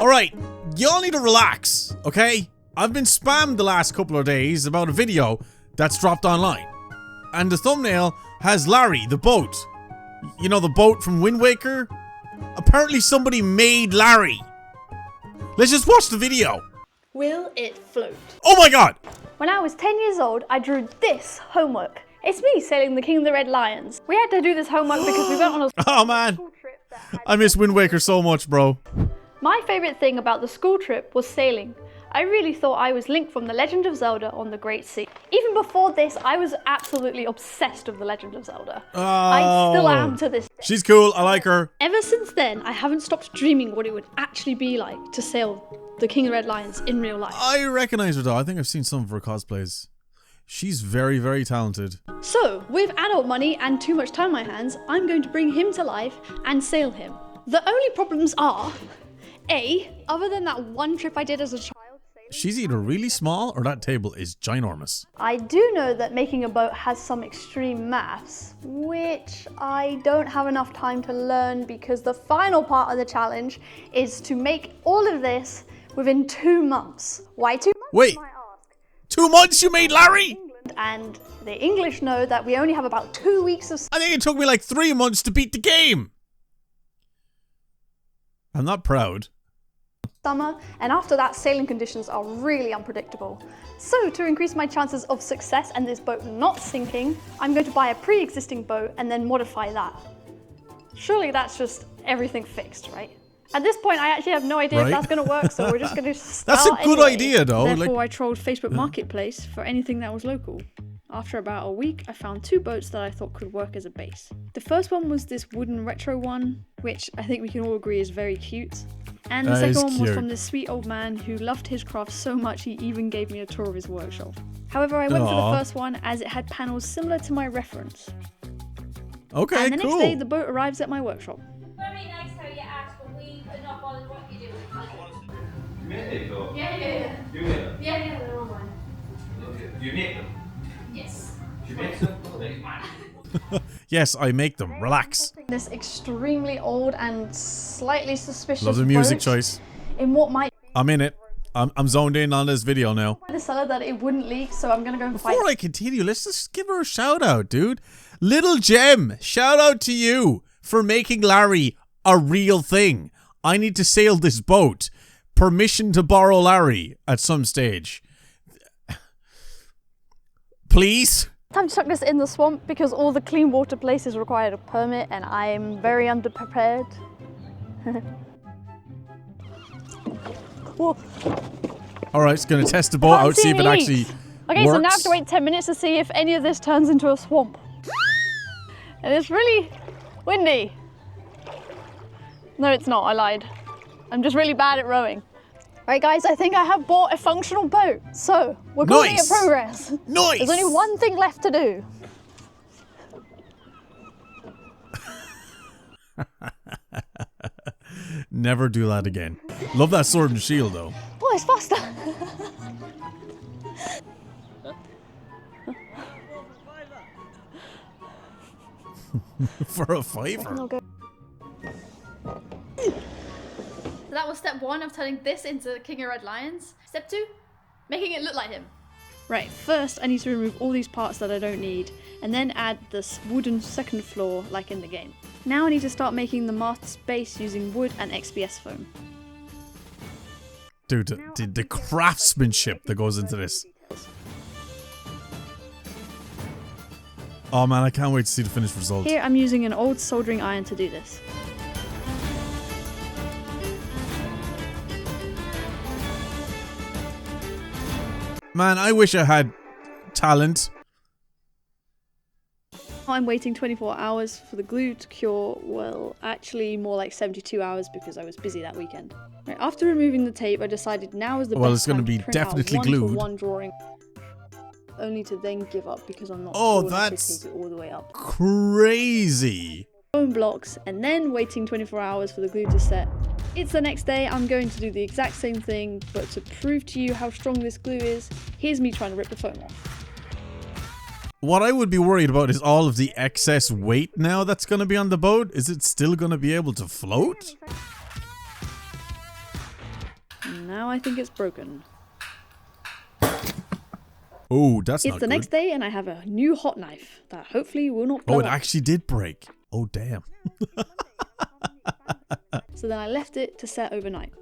Alright, y'all need to relax, okay? I've been spammed the last couple of days about a video that's dropped online. And the thumbnail has Larry, the boat. You know, the boat from Wind Waker? Apparently somebody made Larry. Let's just watch the video. Will it float? Oh my god! When I was 10 years old, I drew this homework. It's me sailing the King of the Red Lions. We had to do this homework because we went on a oh man, school trip that had I miss Wind Waker so much, bro. My favourite thing about the school trip was sailing. I really thought I was Link from The Legend of Zelda on the Great Sea. Even before this, I was absolutely obsessed with The Legend of Zelda. Oh, I still am to this day. She's cool, I like her. Ever since then, I haven't stopped dreaming what it would actually be like to sail the King of the Red Lions in real life. I recognize her though, I think I've seen some of her cosplays. She's very, very talented. So, with adult money and too much time on my hands, I'm going to bring him to life and sail him. The only problems are, other than that one trip I did as a child, She's either really small or that table is ginormous. I do know that making a boat has some extreme maths, which I don't have enough time to learn because the final part of the challenge is to make all of this within 2 months. Why 2 months? Wait, 2 months you made Larry? And the English know that we only have about 2 weeks of I think it took me like 3 months to beat the game. I'm not proud. summer, and after that sailing conditions are really unpredictable. So to increase my chances of success and this boat not sinking, I'm going to buy a pre-existing boat and then modify that. Surely that's just everything fixed, right? At this point, I actually have no idea if that's going to work, so we're just going to start That's a good idea, though. Therefore, I trolled Facebook Marketplace for anything that was local. After about a week, I found 2 boats that I thought could work as a base. The first one was this wooden retro one, which I think we can all agree is very cute. And the second one was from this sweet old man who loved his craft so much he even gave me a tour of his workshop. However, I went for the first one as it had panels similar to my reference. Okay, and the next day, the boat arrives at my workshop. Very nice how you ask, but we are not bothered what you do. You made it though? Yeah. You made them? Yeah, they're all mine. Okay. You make them? Yes. She makes them? Oh, they're mine. Yes, I make them. Relax. This extremely old and slightly suspicious Love the music boat choice. in what might I'm in it. I'm zoned in on this video now. by the seller that it wouldn't leak, so I'm gonna go and fight. Before I continue, let's just give her a shout out, dude. Little Gem, shout out to you for making Larry a real thing. I need to sail this boat. Permission to borrow Larry at some stage. Please? Time to chuck this in the swamp because all the clean water places required a permit and I'm very underprepared. Alright, it's gonna test the boat out, see if it actually Okay, works. so now I have to wait 10 minutes to see if any of this turns into a swamp. And it's really windy. No, it's not, I lied. I'm just really bad at rowing. Alright guys, I think I have bought a functional boat. So, we're calling it progress. Nice! There's only one thing left to do. Never do that again. Love that sword and shield though. Oh, it's faster. For a favor. So that was step 1 of turning this into King of Red Lions. Step 2, making it look like him. Right, first I need to remove all these parts that I don't need, and then add this wooden second floor like in the game. Now I need to start making the mast base using wood and XPS foam. Dude, the craftsmanship that goes into this. Oh man, I can't wait to see the finished result. Here I'm using an old soldering iron to do this. Man, I wish I had talent. I'm waiting 24 hours for the glue to cure, well, actually more like 72 hours because I was busy that weekend. Right, after removing the tape, I decided now is the best it's gonna time be to print definitely out glued. one-for-one drawing, only to then give up because I'm not Oh, sure I could that's tape it all the way up. crazy. Foam blocks, and then waiting 24 hours for the glue to set. It's the next day, I'm going to do the exact same thing, but to prove to you how strong this glue is, here's me trying to rip the foam off. What I would be worried about is all of the excess weight now that's going to be on the boat. Is it still going to be able to float? Now I think it's broken. Oh, that's It's not the good. next day and I have a new hot knife that hopefully will not blow Oh, it up. actually did break. Oh, damn. So then I left it to set overnight,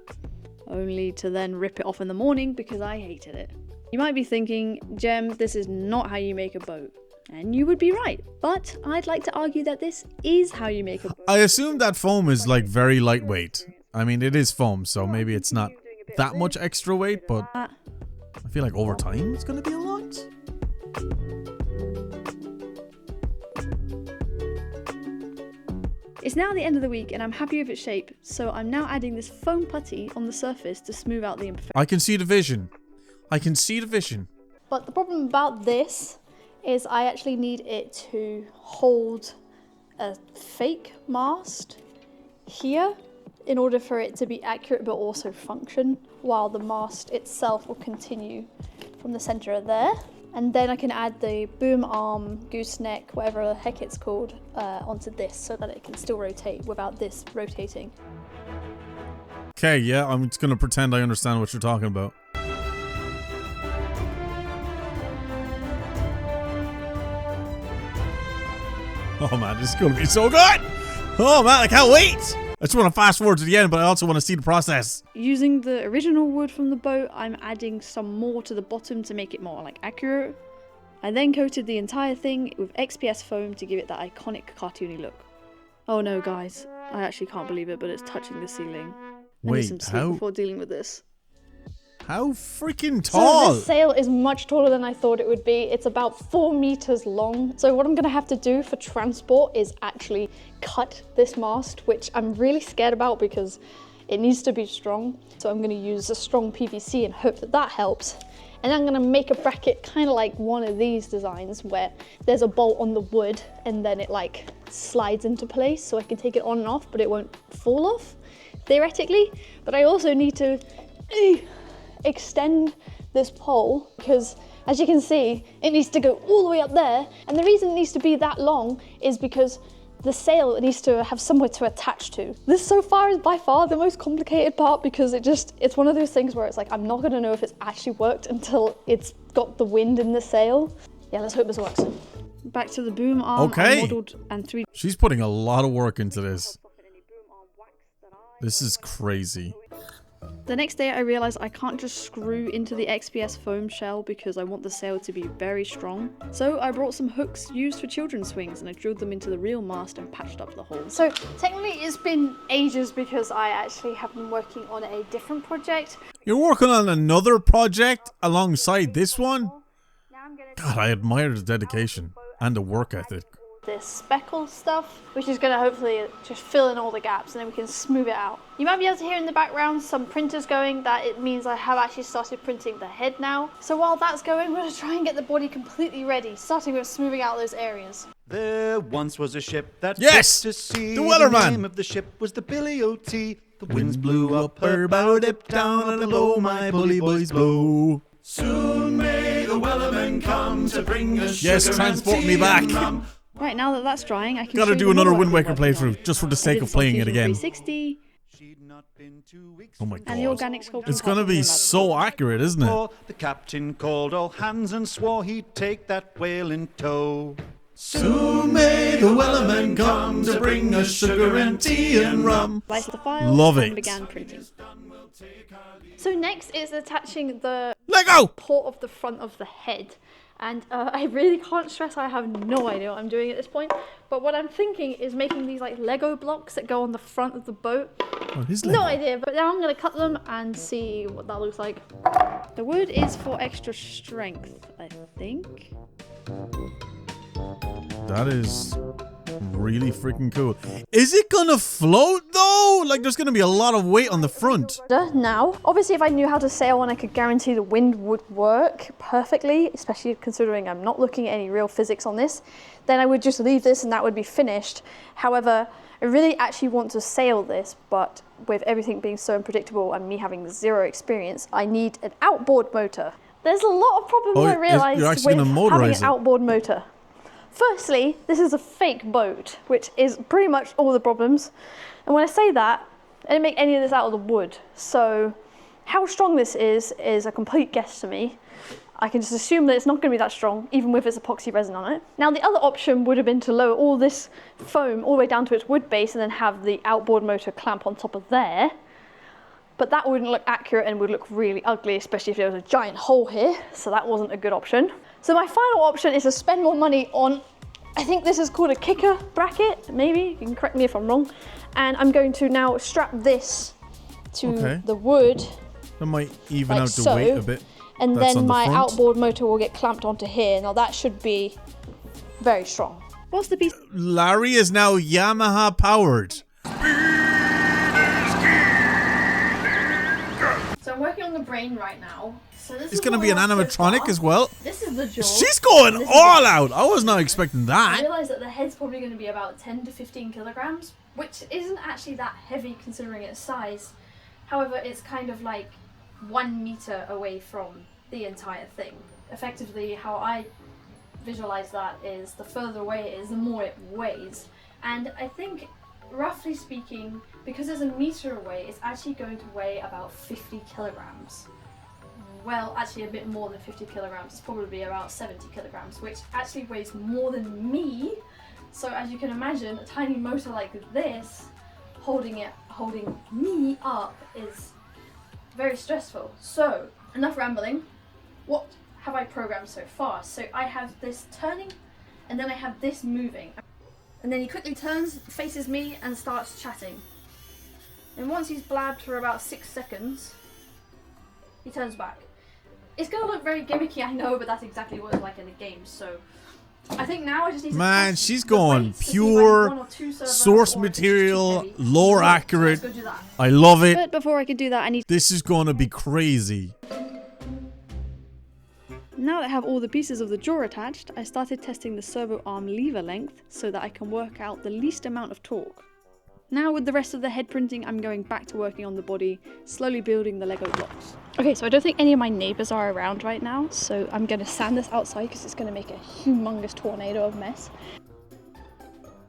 only to then rip it off in the morning because I hated it. You might be thinking, Jem, this is not how you make a boat. And you would be right, but I'd like to argue that this is how you make a boat. I assume that foam is like very lightweight. I mean, it is foam, so maybe it's not that much extra weight, but I feel like over time it's going to be a lot. It's now the end of the week and I'm happy with its shape, so I'm now adding this foam putty on the surface to smooth out the imperfections. I can see the vision. I can see the vision. But the problem about this is I actually need it to hold a fake mast here in order for it to be accurate but also function, while the mast itself will continue from the center there. And then I can add the boom arm, gooseneck, whatever the heck it's called, onto this so that it can still rotate without this rotating. Okay, yeah, I'm just going to pretend I understand what you're talking about. Oh man, this is going to be so good! Oh man, I can't wait! I just want to fast forward to the end, but I also want to see the process. Using the original wood from the boat, I'm adding some more to the bottom to make it more like accurate. I then coated the entire thing with XPS foam to give it that iconic cartoony look. Oh no guys, I actually can't believe it, but it's touching the ceiling. I need some sleep before dealing with this. How freaking tall? So this sail is much taller than I thought it would be. It's about 4 meters long. So what I'm gonna have to do for transport is actually cut this mast, which I'm really scared about because it needs to be strong. So I'm gonna use a strong PVC and hope that that helps. And I'm gonna make a bracket kind of like one of these designs where there's a bolt on the wood and then it like slides into place so I can take it on and off, but it won't fall off, theoretically. But I also need to extend this pole because, as you can see, it needs to go all the way up there. And the reason it needs to be that long is because the sail needs to have somewhere to attach to. This so far is by far the most complicated part because it's one of those things where it's like, I'm not gonna know if it's actually worked until it's got the wind in the sail. Yeah, let's hope this works. Back to the boom arm, Okay. I modeled and 3D. She's putting a lot of work into this. This is crazy. The next day I realised I can't just screw into the XPS foam shell because I want the sail to be very strong. So I brought some hooks used for children's swings and I drilled them into the real mast and patched up the holes. So technically it's been ages because I actually have been working on a different project. You're working on another project alongside this one? God, I admire the dedication and the work ethic. This speckle stuff, which is going to hopefully just fill in all the gaps and then we can smooth it out. You might be able to hear in the background some printers going. That it means I have actually started printing the head now. So while that's going, we're going to try and get the body completely ready, starting with smoothing out those areas. There once was a ship that Yes! put to sea. The Wellerman! name of the ship was the Billy O.T. The winds blew up her bow, dip down and below, my bully boys blow. Soon may the Wellerman come to bring us Yes, sugar transport and me tea back. and rum. Right, now that that's drying, I can Gotta show do you another more Wind what Waker I've worked on. playthrough, just for the I sake did of playing it some again. 360 She'd not been 2 weeks Oh my from and the God. organic sculpture. It's gonna be so accurate, isn't it? before. The captain called all hands and swore he'd take that whale in tow. Soon may the Wellerman come to bring us sugar and tea and rum. Sliced the files Love and it. began printing. So next is attaching the Let go! port of the front of the head. And I really can't stress I have no idea what I'm doing at this point. But what I'm thinking is making these like Lego blocks that go on the front of the boat. Oh, his No leg. idea, but now I'm going to cut them and see what that looks like. The wood is for extra strength, I think. That is really freaking cool. Is it gonna float though? Like there's gonna be a lot of weight on the front. Now, obviously if I knew how to sail and I could guarantee the wind would work perfectly, especially considering I'm not looking at any real physics on this, then I would just leave this and that would be finished. However, I really actually want to sail this, but with everything being so unpredictable and me having zero experience, I need an outboard motor. There's a lot of problems Oh, I you're realised actually with gonna having motorise an it. outboard motor. Firstly, this is a fake boat, which is pretty much all the problems. And when I say that, I didn't make any of this out of the wood. So How strong this is a complete guess to me. I can just assume that it's not going to be that strong, even with its epoxy resin on it. Now, the other option would have been to lower all this foam all the way down to its wood base and then have the outboard motor clamp on top of there. But that wouldn't look accurate and would look really ugly, especially if there was a giant hole here. So that wasn't a good option. So my final option is to spend more money on, I think this is called a kicker bracket, maybe. You can correct me if I'm wrong. And I'm going to now strap this to the wood. That might even like out the weight a bit. And That's then on the my front. outboard motor will get clamped onto here. Now that should be very strong. What's the piece? Larry is now Yamaha powered. So I'm working on the brain right now. So this It's is going to what be an I have so animatronic far. as well. This is the jaw. She's going This is all the- out. I was not expecting I that. realise that the head's probably going to be about 10 to 15 kilograms, which isn't actually that heavy considering its size. However, it's kind of like 1 meter away from the entire thing. Effectively, how I visualize that is the further away it is, the more it weighs. And I think, roughly speaking, because it's a meter away, it's actually going to weigh about 50 kilograms. Well, actually a bit more than 50 kilograms. It's probably about 70 kilograms, which actually weighs more than me. So as you can imagine, a tiny motor like this, holding me up is very stressful. So, enough rambling. What have I programmed so far? So I have this turning, and then I have this moving. And then he quickly turns, faces me, and starts chatting. And once he's blabbed for about 6 seconds, he turns back. It's gonna look very gimmicky, I know, but that's exactly what it's like in the game, so... I think now I just need to Man, test she's the going weights to see if I pure have 1 or 2 servos source or if it's just too material, heavy. lore So accurate. let's go do that. I love it. But before I can do that, I need... This is going to be crazy. Now that I have all the pieces of the jaw attached, I started testing the servo arm lever length so that I can work out the least amount of torque. Now with the rest of the head printing, I'm going back to working on the body, slowly building the Lego blocks. Okay, so I don't think any of my neighbours are around right now, so I'm going to sand this outside because it's going to make a humongous tornado of mess.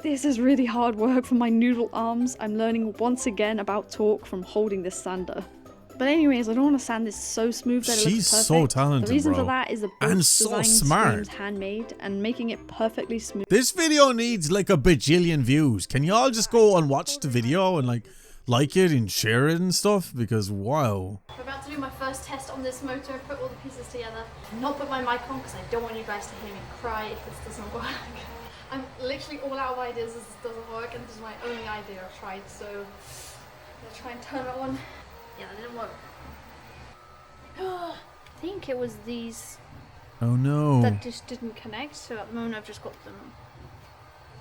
This is really hard work for my noodle arms. I'm learning once again about torque from holding this sander. But anyways, I don't want to sand this so smooth that it looks She's perfect. so talented, The reason bro. for that is the And boat's so design smart. screams handmade, and making it perfectly smooth. This video needs like a bajillion views. Can y'all just go and watch the video and like it and share it and stuff? Because wow. I'm about to do my first test on this motor, put all the pieces together. Not put my mic on because I don't want you guys to hear me cry if this doesn't work. I'm literally all out of ideas if this doesn't work, and this is my only idea I've tried, so I'm gonna try and turn it on. Yeah, that didn't work. I think it was these Oh no. that just didn't connect, so at the moment I've just got them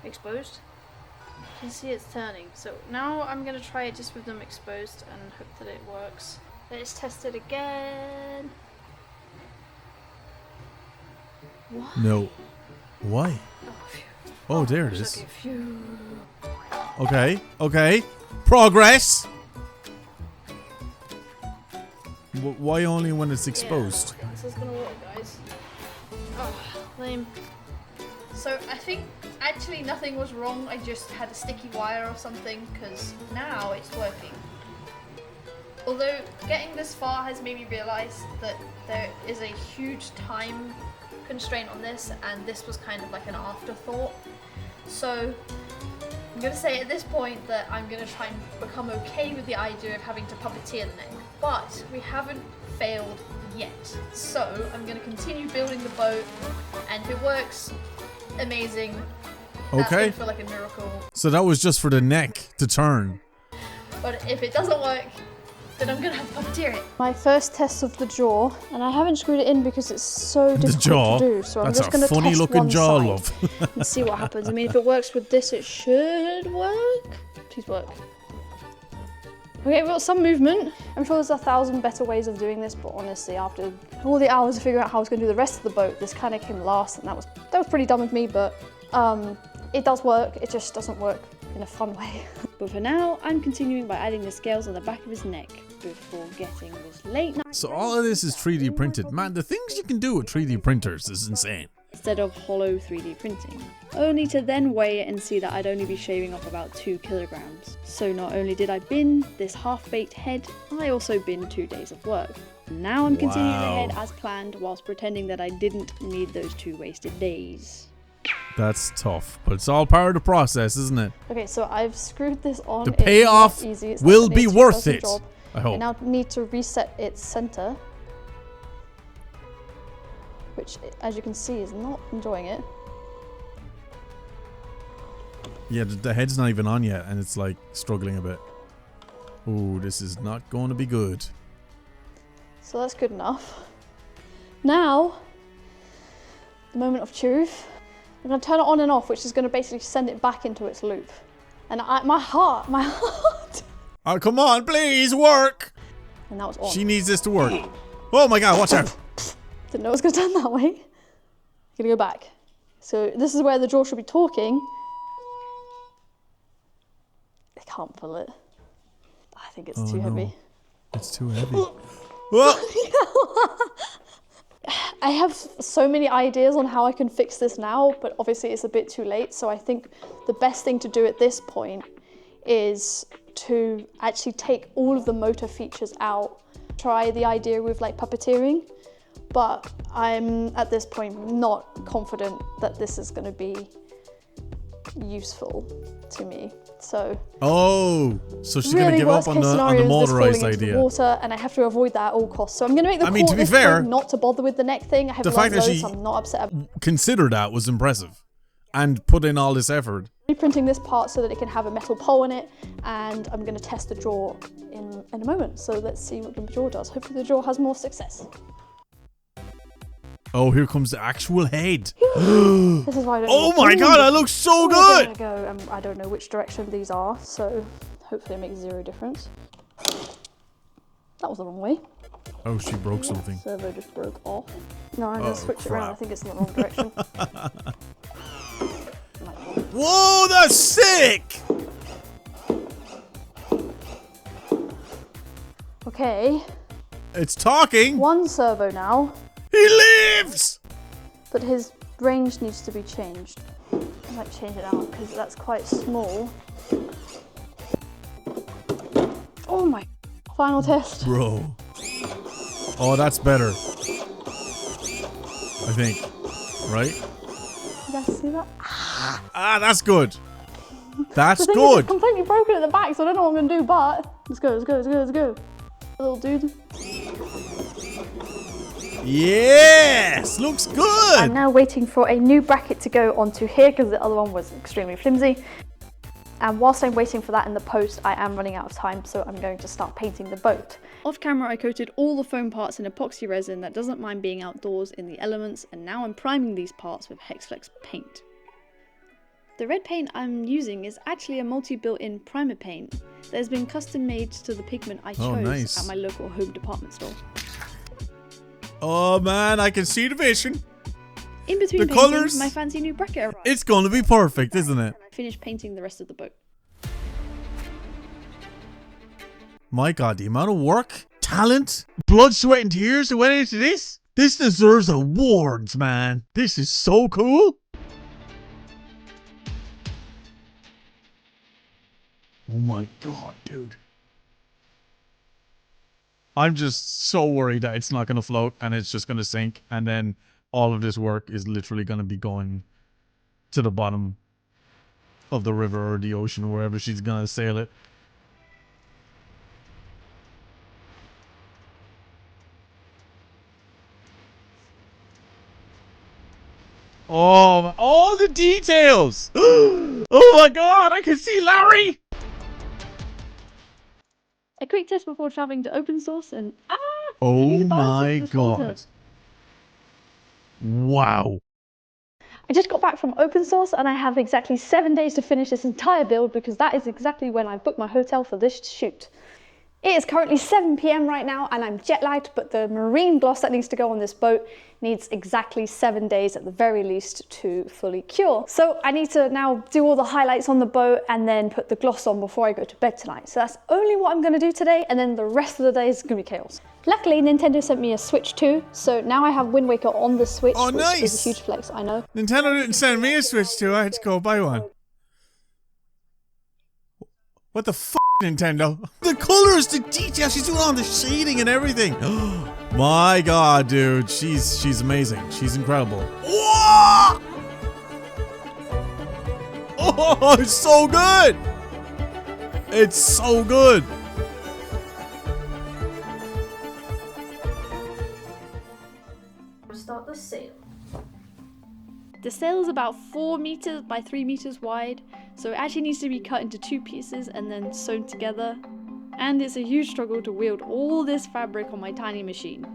exposed. You can see it's turning, so now I'm going to try it just with them exposed and hope that it works. Let's test it again. What? No. Why? Oh, phew. Oh, there it It's is. okay, phew. Okay. Okay. Progress. Why only when it's exposed? Yeah, this is gonna work, guys. Oh, lame. So I think actually nothing was wrong. I just had a sticky wire or something, because now it's working. Although getting this far has made me realise that there is a huge time constraint on this, and this was kind of like an afterthought. So I'm going to say at this point that I'm going to try and become okay with the idea of having to puppeteer the neck. But we haven't failed yet. So I'm going to continue building the boat, and if it works, amazing. That's Okay. going to feel like a miracle. So that was just for the neck to turn. But if it doesn't work, then I'm going to have to puppeteer it. My first test of the jaw, and I haven't screwed it in because it's so difficult jaw? to do. So I'm That's just a going to funny test looking one jaw, side love. and see what happens. I mean, if it works with this, it should work. Please work. Okay, we've got some movement. I'm sure there's 1,000 better ways of doing this, but honestly, after all the hours of figuring out how I was going to do the rest of the boat, this kind of came last, and that was pretty dumb of me, but it does work. It just doesn't work in a fun way. But for now, I'm continuing by adding the scales on the back of his neck before getting this late night. So all of this is 3D printed. Man, the things you can do with 3D printers is insane. instead of hollow 3D printing, only to then weigh it and see that I'd only be shaving off about 2 kilograms. So not only did I bin this half-baked head, I also binned 2 days of work. Now I'm continuing ahead as planned whilst pretending that I didn't need those 2 wasted days. That's tough, but it's all part of the process, isn't it? Okay, so I've screwed this on. The It's payoff not easy. It's will definitely be a worth two-person it. job. I I hope. now need to reset its center, which, as you can see, is not enjoying it. Yeah, the head's not even on yet, and it's like struggling a bit. Ooh, this is not going to be good. So that's good enough. Now, the moment of truth. I'm going to turn it on and off, which is going to basically send it back into its loop. And my heart. Oh, come on, please, work! And that was on. She needs this to work. Oh my god, watch out! Didn't know it was going to turn that way. Gonna go back. So this is where the jaw should be talking. I can't pull it. I think it's too heavy. It's too heavy. Whoa! I have so many ideas on how I can fix this now, but obviously it's a bit too late. So I think the best thing to do at this point is to actually take all of the motor features out. Try the idea with like puppeteering, but I'm at this point not confident that this is going to be useful to me. So so she's really gonna give up on the motorized idea. The water, and I have to avoid that at all costs. So I'm gonna make the I mean, call to be at this fair, point not to bother with the neck thing. I have the fact learned that loads, she so I'm not upset. consider that was impressive, and put in all this effort. Reprinting this part so that it can have a metal pole in it, and I'm going to test the jaw in a moment. So let's see what the jaw does. Hopefully the jaw has more success. Oh, here comes the actual head. This is why I don't Oh my god, that looks so good! Go. I don't know which direction these are, so hopefully it makes zero difference. That was the wrong way. Oh, she broke something. Servo just broke off. No, I'm going to switch it around. I think it's in the wrong direction. Whoa, that's sick! Okay. It's talking. One servo now. He lives! But his range needs to be changed. I might change it out because that's quite small. Oh my. Final test. Bro. Oh, that's better. I think. Right? You guys see that? Ah, that's good. That's The thing is, good. it's completely broken at the back, so I don't know what I'm going to do, but let's go, let's go, let's go, let's go. Little dude. Yes! Looks good! I'm now waiting for a new bracket to go onto here because the other one was extremely flimsy. And whilst I'm waiting for that in the post, I am running out of time, so I'm going to start painting the boat. Off camera, I coated all the foam parts in epoxy resin that doesn't mind being outdoors in the elements, and now I'm priming these parts with Hexflex paint. The red paint I'm using is actually a multi-built-in primer paint that has been custom made to the pigment I chose at my local home department store. Oh man, I can see the vision. In between The painting, colours, my fancy new bracket arrived. It's going to be perfect, isn't it? I finished painting the rest of the boat. My god, the amount of work, talent, blood, sweat and tears that went into this. This deserves awards, man. This is so cool. Oh my god, dude. I'm just so worried that it's not going to float and it's just going to sink. And then all of this work is literally going to be going to the bottom of the river or the ocean or wherever she's going to sail it. Oh, all the details. Oh my god, I can see Larry. A quick test before traveling to open source and Oh the balance my of this water. god. Wow. I just got back from open source and I have exactly 7 days to finish this entire build because that is exactly when I booked my hotel for this shoot. It is currently 7 p.m. right now and I'm jet lagged, but the marine gloss that needs to go on this boat needs exactly 7 days at the very least to fully cure. So I need to now do all the highlights on the boat and then put the gloss on before I go to bed tonight. So that's only what I'm going to do today, and then the rest of the day is going to be chaos. Luckily, Nintendo sent me a Switch 2, so now I have Wind Waker on the Switch, Oh, which nice. is a huge flex, I know. Nintendo didn't send me a Switch 2. I had to go buy one. What the f, Nintendo? The colors, the details, she's doing all the shading and everything. My God, dude, she's amazing. She's incredible. Whoa! Oh, it's so good. It's so good. Start the sail. The sail is about 4 meters by 3 meters wide, so it actually needs to be cut into 2 pieces and then sewn together. And it's a huge struggle to wield all this fabric on my tiny machine.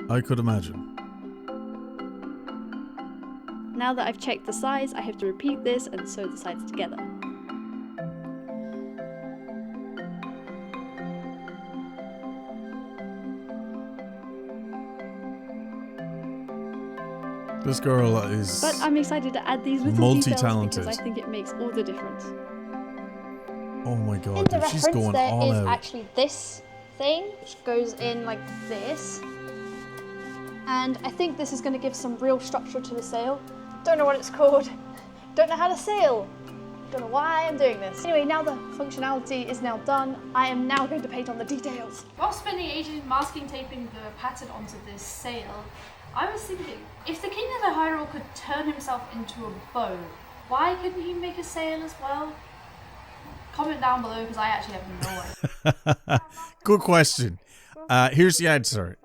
I could imagine. Now that I've checked the size, I have to repeat this and sew the sides together. This girl is But I'm excited to add these little details multi-talented. because I think it makes all the difference. Oh my In God, the dude, she's reference, going there all is out. actually this thing, which goes in like this. And I think this is going to give some real structure to the sail. Don't know what it's called. Don't know how to sail. Don't know why I'm doing this. Anyway, now the functionality is now done, I am now going to paint on the details. While spending ages masking taping the pattern onto this sail, I was thinking, if the king of the Hyrule could turn himself into a bow, why couldn't he make a sail as well? Comment down below because I actually have no idea. Good question. Here's the answer.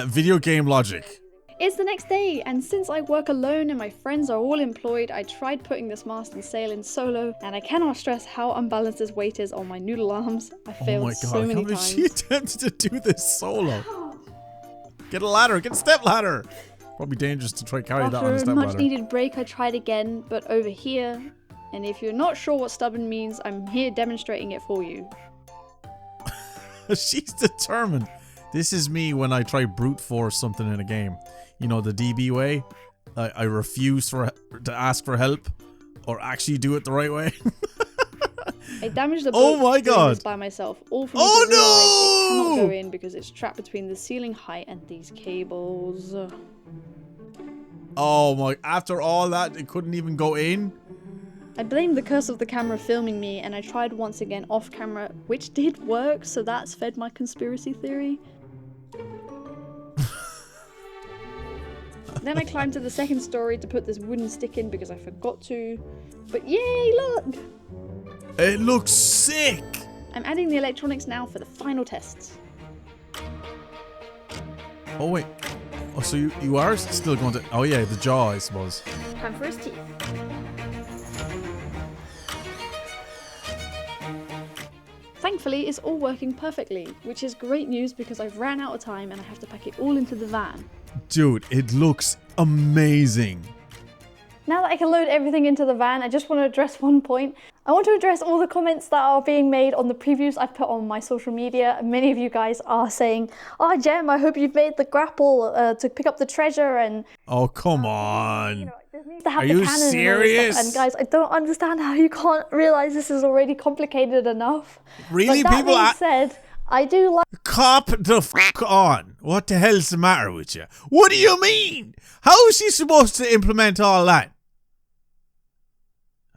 Video game logic. It's the next day, and since I work alone and my friends are all employed, I tried putting this mast and sail in solo, and I cannot stress how unbalanced this weight is on my noodle arms. I Oh failed my God, so I many can't believe times. she attempted to do this solo. Get a ladder, get a step ladder. Probably dangerous to try carry that on After a a step much ladder. needed break, I tried again, but over here. And if you're not sure what stubborn means, I'm here demonstrating it for you. She's determined. This is me when I try brute force something in a game. You know, the DB way. I refuse to ask for help or actually do it the right way. I damaged the Oh boat my doing God. this by myself, all for me Oh to realize it no! cannot go in because it's trapped between the ceiling height and these cables. Oh my, after all that, it couldn't even go in? I blamed the curse of the camera filming me, and I tried once again off camera, which did work, so that's fed my conspiracy theory. Then I climbed to the second story to put this wooden stick in because I forgot to. But yay, look! It looks sick! I'm adding the electronics now for the final tests. Oh wait. Oh, so you are still going to... Oh yeah, the jaw, I suppose. Time for his teeth. Thankfully, it's all working perfectly, which is great news because I've ran out of time and I have to pack it all into the van. Dude, it looks amazing. Now that I can load everything into the van, I just want to address one point. I want to address all the comments that are being made on the previews I've put on my social media. Many of you guys are saying, "Oh, Jem, I hope you've made the grapple to pick up the treasure," and Oh, come on. you know, this needs to have Are the you cannon and all this serious? stuff. And guys, I don't understand how you can't realize this is already complicated enough. Really? But that People being are... said, I do like Cop the f*** on. What the hell's the matter with you? What do you mean? How is she supposed to implement all that?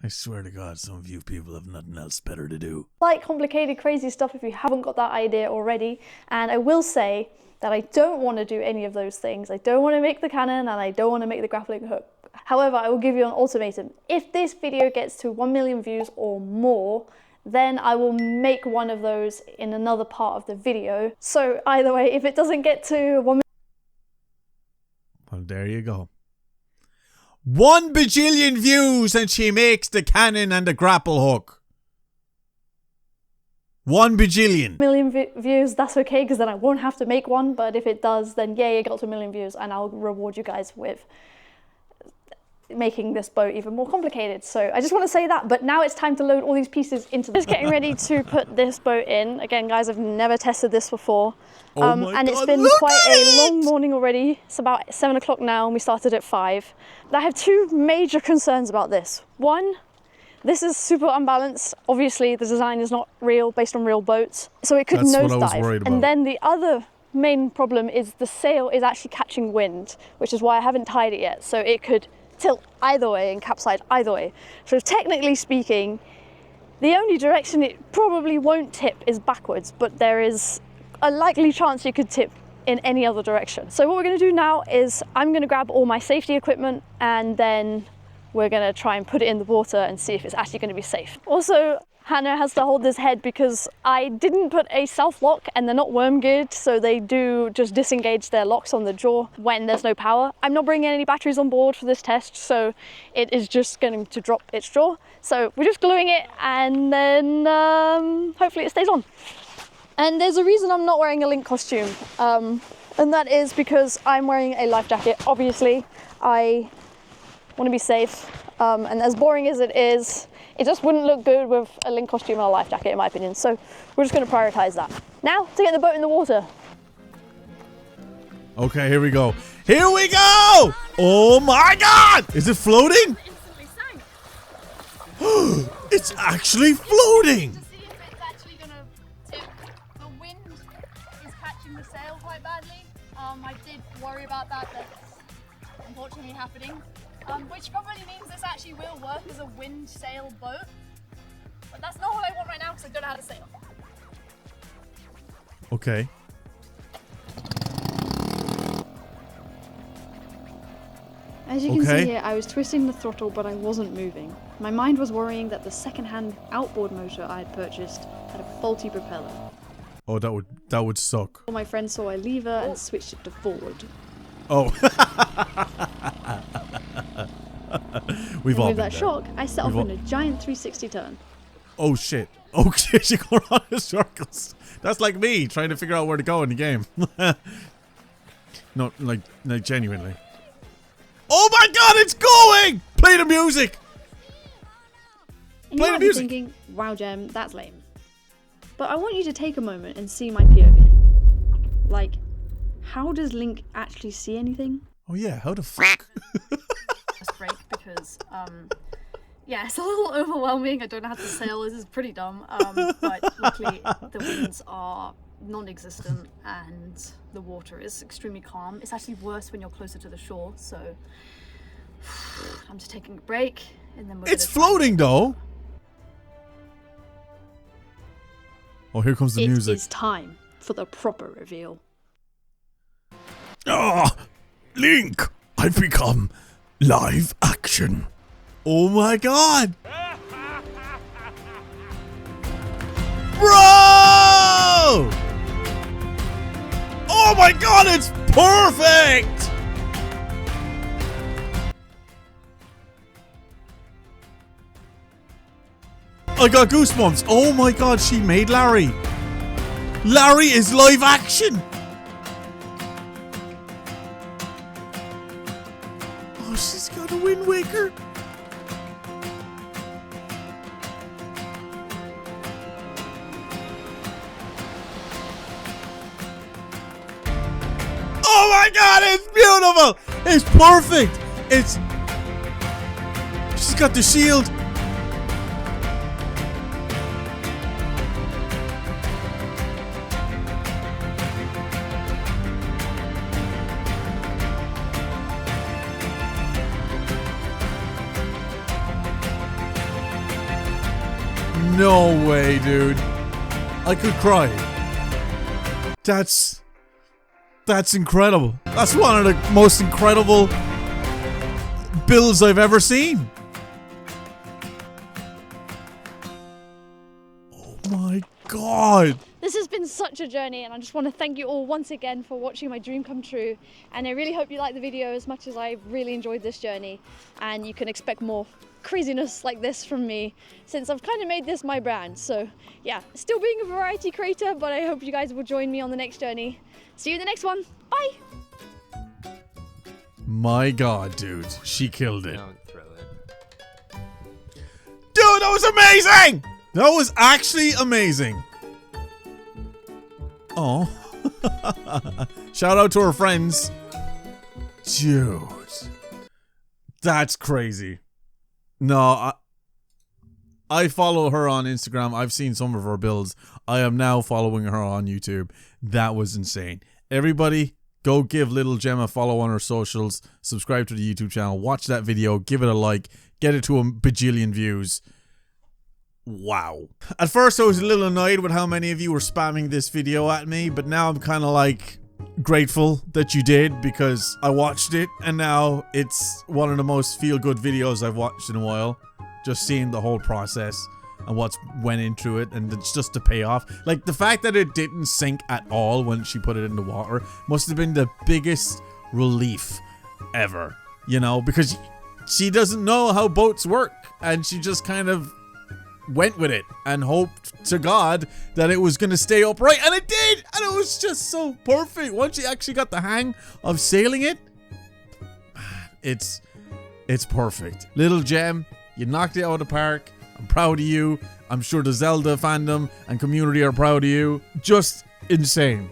I swear to God, some of you people have nothing else better to do. complicated, crazy stuff if you haven't got that idea already. And I will say that I don't want to do any of those things. I don't want to make the cannon and I don't want to make the grappling hook. However, I will give you an ultimatum. If this video gets to 1 million views or more, then I will make one of those in another part of the video. So either way, if it doesn't get to 1 million, Well, there you go. 1 bajillion views and she makes the cannon and the grapple hook. 1 bajillion. views, that's okay, because then I won't have to make one. But if it does, then yay, it got to 1 million views and I'll reward you guys with making this boat even more complicated. So I just want to say that, but now it's time to load all these pieces into this. Just getting ready to put this boat in. Again, guys, I've never tested this before. And it's been quite a long morning already. It's about 7 o'clock now and we started at 5. I have 2 major concerns about this. One, this is super unbalanced. Obviously, the design is not real, based on real boats. So it could nosedive. And then the other main problem is the sail is actually catching wind, which is why I haven't tied it yet. So it could tilt either way and capsize either way. So technically speaking, the only direction it probably won't tip is backwards, but there is a likely chance it could tip in any other direction. So what we're going to do now is I'm going to grab all my safety equipment and then we're going to try and put it in the water and see if it's actually going to be safe. Also, Hannah has to hold this head because I didn't put a self-lock and they're not worm geared, so they do just disengage their locks on the jaw when there's no power. I'm not bringing any batteries on board for this test, so it is just going to drop its jaw. So we're just gluing it and then hopefully it stays on. And there's a reason I'm not wearing a Link costume, and that is because I'm wearing a life jacket. Obviously, I want to be safe, and as boring as it is, it just wouldn't look good with a Link costume and a life jacket in my opinion, so we're just going to prioritize that. Now, to get the boat in the water. Okay, here we go. Here we go! Oh my god! Is it floating? Instantly sank. It's actually floating! To see if it's actually going to tip. The wind is catching the sail quite badly. I did worry about that. That's unfortunately happening. Which probably means this actually will work as a wind sail boat. But that's not what I want right now because I don't know how to sail. Okay. As you can see here, I was twisting the throttle, but I wasn't moving. My mind was worrying that the second-hand outboard motor I had purchased had a faulty propeller. Oh, that would suck. My friend saw a lever and switched it to forward. Oh. We've all with been that there. shock, I set off in a giant 360 turn. Oh shit. Oh shit, you're going around in circles. That's like me trying to figure out where to go in the game. No, like genuinely. Oh my god, it's going! Play the music! And Play you the might be music! thinking, wow, Jem, that's lame. But I want you to take a moment and see my POV. Like, how does Link actually see anything? Oh yeah, how the fuck? Break because yeah, it's a little overwhelming. I don't know how to sail. This is pretty dumb, but luckily the winds are non-existent and the water is extremely calm. It's actually worse when you're closer to the shore, so I'm just taking a break and then It's floating though. Oh, here comes the music. It is time for the proper reveal. Ah, Link, I've become live action. Oh my god! Bro! Oh my god, it's perfect! I got goosebumps. Oh my god, she made Larry. Larry is live action. Oh, she's got a Wind Waker. Oh my god, it's beautiful! It's perfect! It's... She's got the shield. No way, dude. I could cry. That's incredible. That's one of the most incredible builds I've ever seen. Oh my god. This has been such a journey and I just want to thank you all once again for watching my dream come true, and I really hope you liked the video as much as I really enjoyed this journey, and you can expect more craziness like this from me since I've kind of made this my brand. So yeah, still being a variety creator, but I hope you guys will join me on the next journey. See you in the next one. Bye! My God, dude. She killed it. Don't throw it. Dude, that was amazing! That was actually amazing. Oh. Shout out to her friends. Dude. That's crazy. No, I follow her on Instagram. I've seen some of her builds. I am now following her on YouTube. That was insane. Everybody, go give Little Gem a follow on her socials. Subscribe to the YouTube channel. Watch that video. Give it a like. Get it to a bajillion views. Wow. At first I was a little annoyed with how many of you were spamming this video at me, but now I'm kind of like grateful that you did, because I watched it and now it's one of the most feel-good videos I've watched in a while. Just seeing the whole process and what's went into it, and it's just the payoff. Like, the fact that it didn't sink at all when she put it in the water must have been the biggest relief ever, you know, because she doesn't know how boats work and she just kind of went with it and hoped to God that it was gonna stay upright, and it did, and it was just so perfect. Once you actually got the hang of sailing it, it's perfect. Little Gem, you knocked it out of the park. I'm proud of you. I'm sure the Zelda fandom and community are proud of you. Just insane.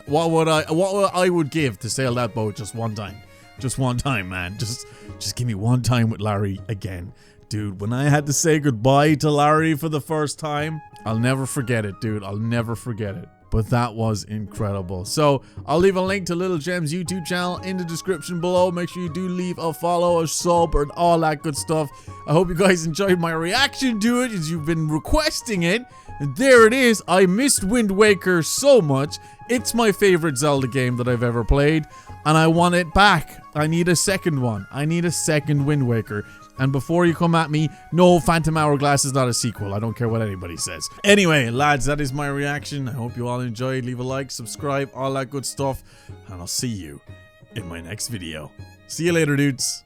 What I would give to sail that boat just one time. Just one time, man. Just give me one time with Larry again. Dude, when I had to say goodbye to Larry for the first time, I'll never forget it, dude. I'll never forget it. But that was incredible. So I'll leave a link to Little Gem's YouTube channel in the description below. Make sure you do leave a follow, a sub, and all that good stuff. I hope you guys enjoyed my reaction to it, as you've been requesting it. And there it is. I missed Wind Waker so much. It's my favorite Zelda game that I've ever played, and I want it back. I need a second one. I need a second Wind Waker. And before you come at me, no, Phantom Hourglass is not a sequel. I don't care what anybody says. Anyway, lads, that is my reaction. I hope you all enjoyed. Leave a like, subscribe, all that good stuff. And I'll see you in my next video. See you later, dudes.